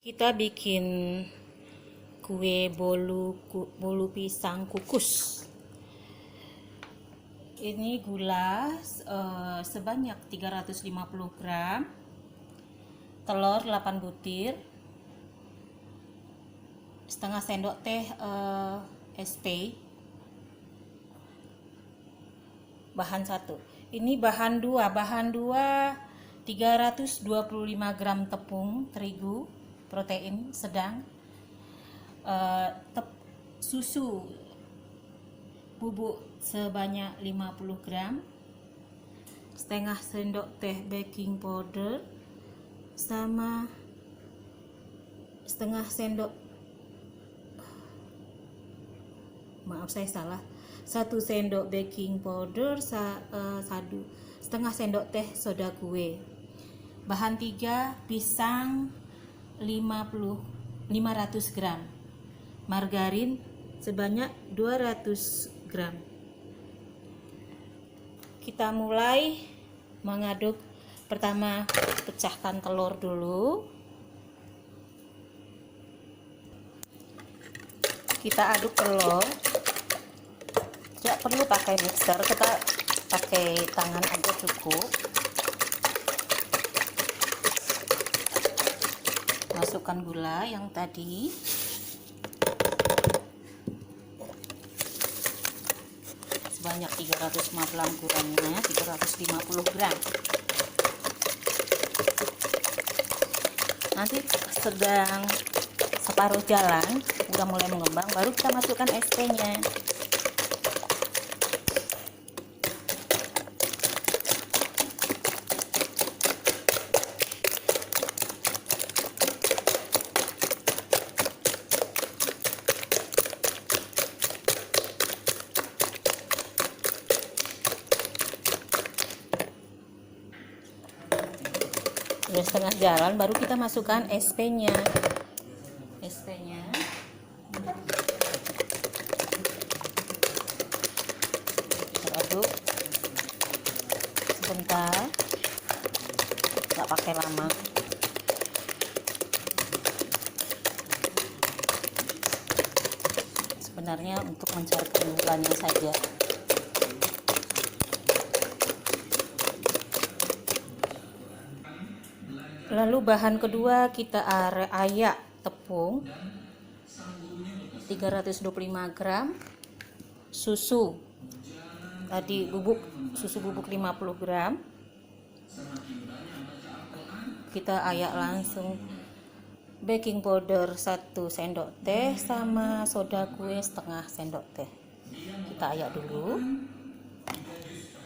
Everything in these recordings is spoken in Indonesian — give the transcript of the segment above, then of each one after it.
Kita bikin kue bolu pisang kukus. Ini gula sebanyak 350 gram, telur 8 butir, setengah sendok teh SP, bahan 1. Ini bahan 2, 325 gram tepung terigu protein sedang, susu bubuk sebanyak 50 gram, setengah sendok teh baking powder, sama setengah sendok, maaf saya salah, 1 sendok baking powder, setengah sendok teh soda kue. Bahan 3, pisang 500 gram, margarin sebanyak 200 gram. Kita mulai mengaduk. Pertama, pecahkan telur dulu. Kita aduk telur, tidak perlu pakai mixer, kita pakai tangan aja cukup. Masukkan gula yang tadi, sebanyak 350 gramnya, 350 gram. Nanti sedang separuh jalan, udah mulai mengembang, baru kita masukkan SP-nya. Udah setengah jalan, baru kita masukkan SP-nya. Aduk sebentar, nggak pakai lama. Sebenarnya untuk mencari gulanya saja. Lalu bahan kedua, kita ayak tepung 325 gram, susu tadi susu bubuk 50 gram. Kita ayak langsung. Baking powder 1 sendok teh sama soda kue setengah sendok teh. Kita ayak dulu.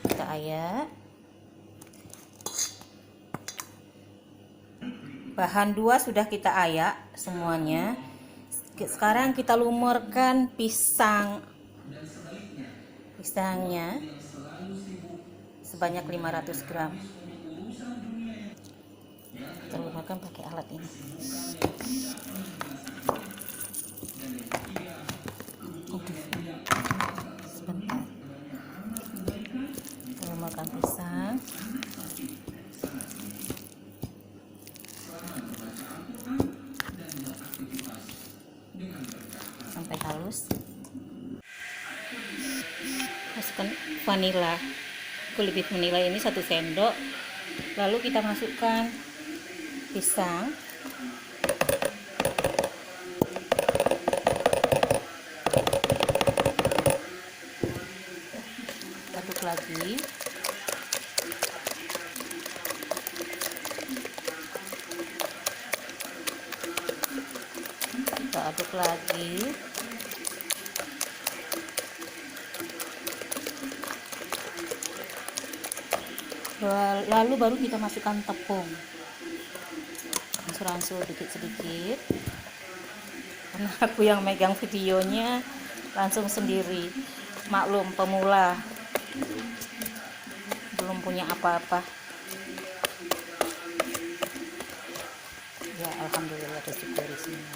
Kita ayak. Bahan 2 sudah kita ayak semuanya. Sekarang kita lumurkan pisangnya sebanyak 500 gram. Kita lumurkan pakai alat ini. Sebentar. Kita lumurkan pisang. Sampai halus. Masukkan vanila, kulit vanila ini 1 sendok. Lalu kita masukkan pisang. Aduk lagi. Kita aduk lagi. Lalu baru kita masukkan tepung, ransel sedikit-sedikit, karena aku yang megang videonya langsung sendiri. Maklum, pemula, belum punya apa-apa. Ya, alhamdulillah rezeki dari sini.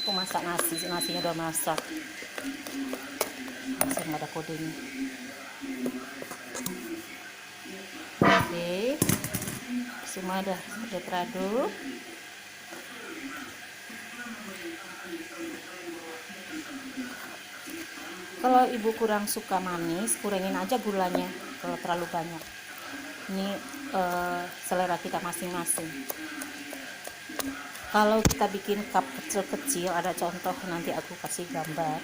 Aku masak nasinya udah masak. langsung ada kodenya. Oke, semua udah teraduk. Kalau ibu kurang suka manis, kurangin aja gulanya kalau terlalu banyak. Ini selera kita masing-masing. Kalau kita bikin cup kecil-kecil, ada contoh nanti aku kasih gambar.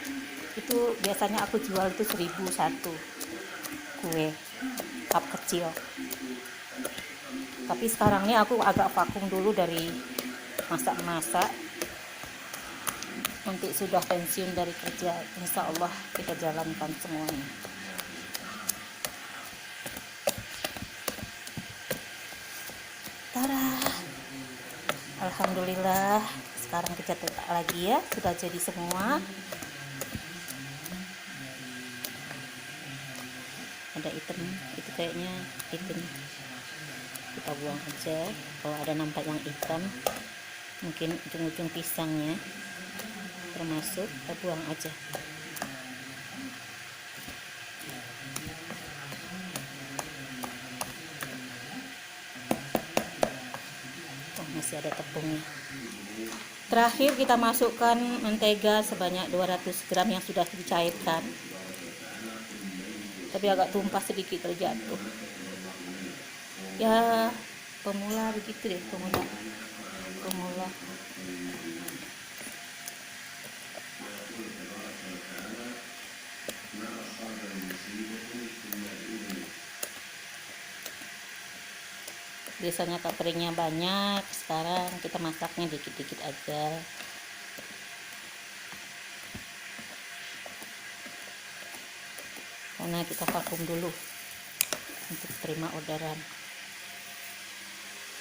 Itu biasanya aku jual itu 1.001 kue cup kecil. Tapi sekarang ini aku agak vakum dulu dari masak-masak. Nanti sudah pensiun dari kerja, insya Allah kita jalankan semuanya. Tara, alhamdulillah sekarang kita cetak lagi ya, sudah jadi semua. Ada item, itu kayaknya item, kita buang aja. Kalau ada nampak yang hitam, mungkin ujung-ujung pisangnya termasuk, kita buang aja. Oh, masih ada tepungnya. Terakhir kita masukkan mentega sebanyak 200 gram yang sudah dicairkan, tapi agak tumpah sedikit terjatuh. Ya pemula begitu deh, pemula. Biasanya cateringnya banyak, sekarang kita masaknya dikit-dikit aja. Karena kita vakum dulu untuk terima orderan.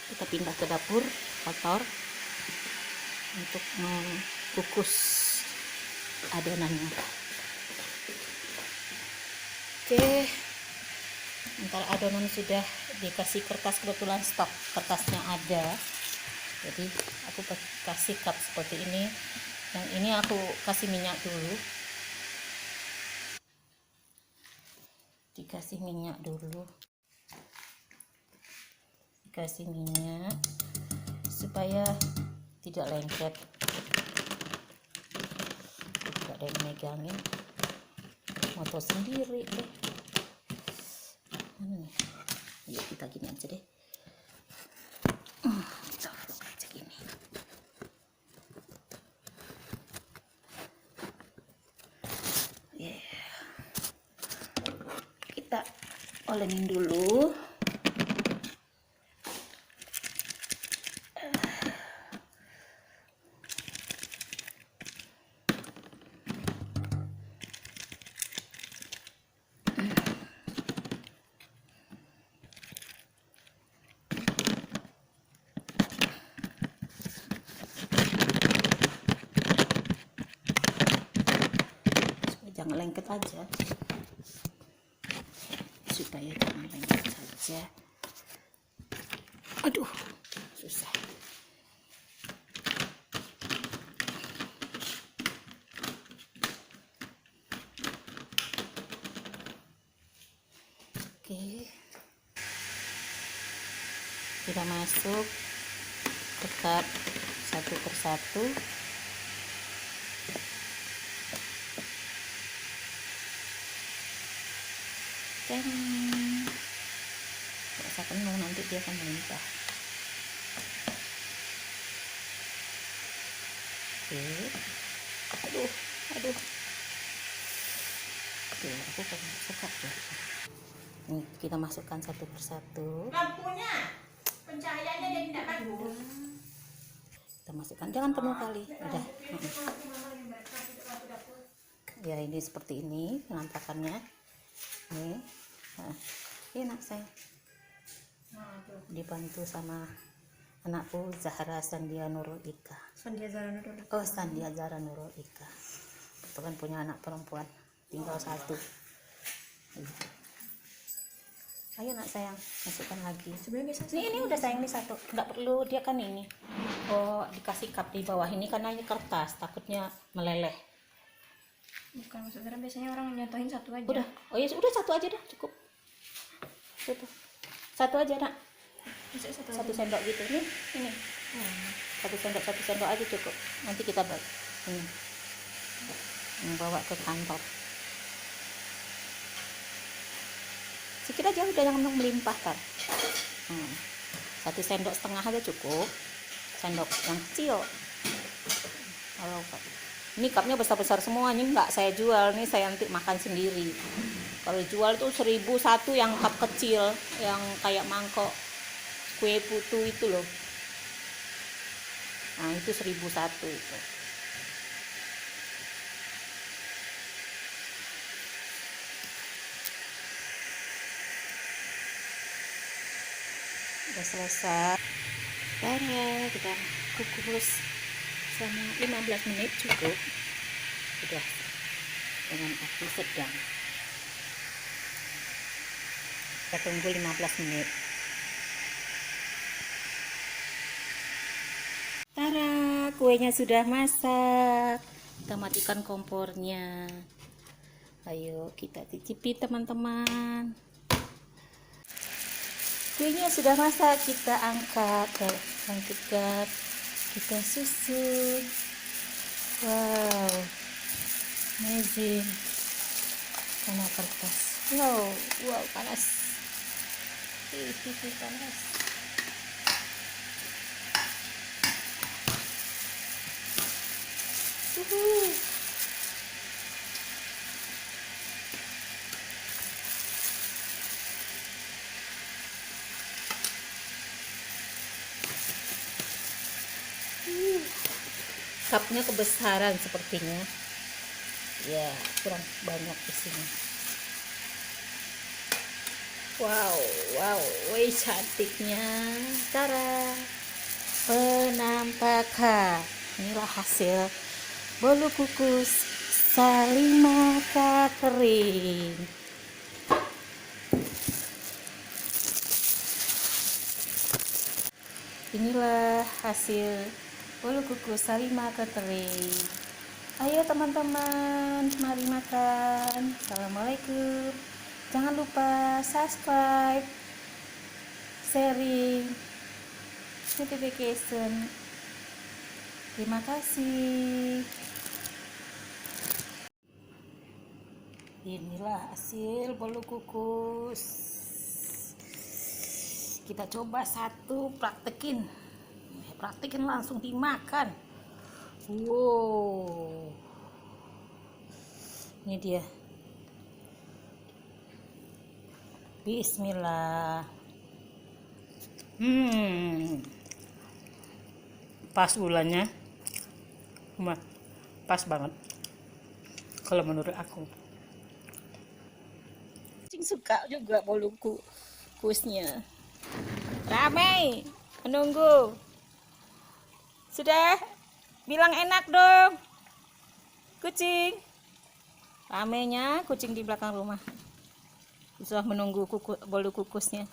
Kita pindah ke dapur kotor untuk mengukus adonannya. Oke, ntar adonan sudah dikasih kertas, kebetulan stok kertasnya ada, jadi aku kasih cup seperti ini. Yang ini aku kasih minyak dulu, dikasih minyak supaya tidak lengket, tidak ada yang megangin, motor sendiri deh. Yuk kita gini aja deh, kita vlog aja gini. Kita olenin dulu. Jangan lengket aja, supaya jangan lengket saja. Aduh, susah. Oke, kita masuk ke cup satu persatu. Dan nggak usah penuh, nanti dia akan melimpah. Oke, aduh, oke, aku kan suka ya. Nih kita masukkan satu persatu. Lampunya, pencahayaannya jadi tidak bagus. Kita masukkan, jangan penuh kali, udah. Ya ini seperti ini penampakannya. Nih, enak saya. Dibantu sama anakku Zahra Sandia Nurul Ika. Oh, Sandia Zahra Nurul Ika. Itu kan punya anak perempuan, tinggal satu. Ayo nak sayang, masukkan lagi. Ini udah sayang, ini satu, nggak perlu dia kan ini. Oh, dikasih cup di bawah ini karena ini kertas, takutnya meleleh. Bukan, maksudnya biasanya orang nyontohin satu aja. Udah, oh ya udah satu aja dah cukup. Satu aja nak. Bisa Satu sendok gitu nih, ini. Satu sendok aja cukup. Nanti kita bawa bawa ke kantor. Sedikit aja, udah jangan melimpah kan. 1,5 sendok aja cukup. Sendok yang kecil. Kalau ini cupnya besar-besar semua, ini nggak saya jual, nih saya nanti makan sendiri. Kalau jual tuh 1.001 yang cup kecil, yang kayak mangkok kue putu itu loh. Nah itu 1.001 itu. Udah selesai. Tada, kita kukus selama 15 menit cukup. Udah dengan api sedang. Kita tunggu 15 menit. Tada, kuenya sudah masak. Kita matikan kompornya. Ayo kita cicipi teman-teman. Kuenya sudah masak, kita angkat, kita susun. Wow, amazing. Sama kertas. Wow, panas. Panas. Cupnya kebesaran sepertinya. Ya, kurang banyak di sini. Wow, wih cantiknya. Tara, penampakan. Inilah hasil bolu kukus Salimaka kering. Inilah hasil bolu kukus Salimaka kering. Ayo teman-teman, mari makan. Assalamualaikum. Jangan lupa subscribe, sharing, notification. Terima kasih. Inilah hasil bolu kukus. Kita coba satu, praktekin langsung dimakan. Wow, ini dia. Bismillah. Pas gulanya, pas banget kalau menurut aku. Suka juga bolu kukusnya. Ramai menunggu. Sudah bilang enak dong, kucing. Ramainya kucing di belakang rumah sudah menunggu bolu kukusnya.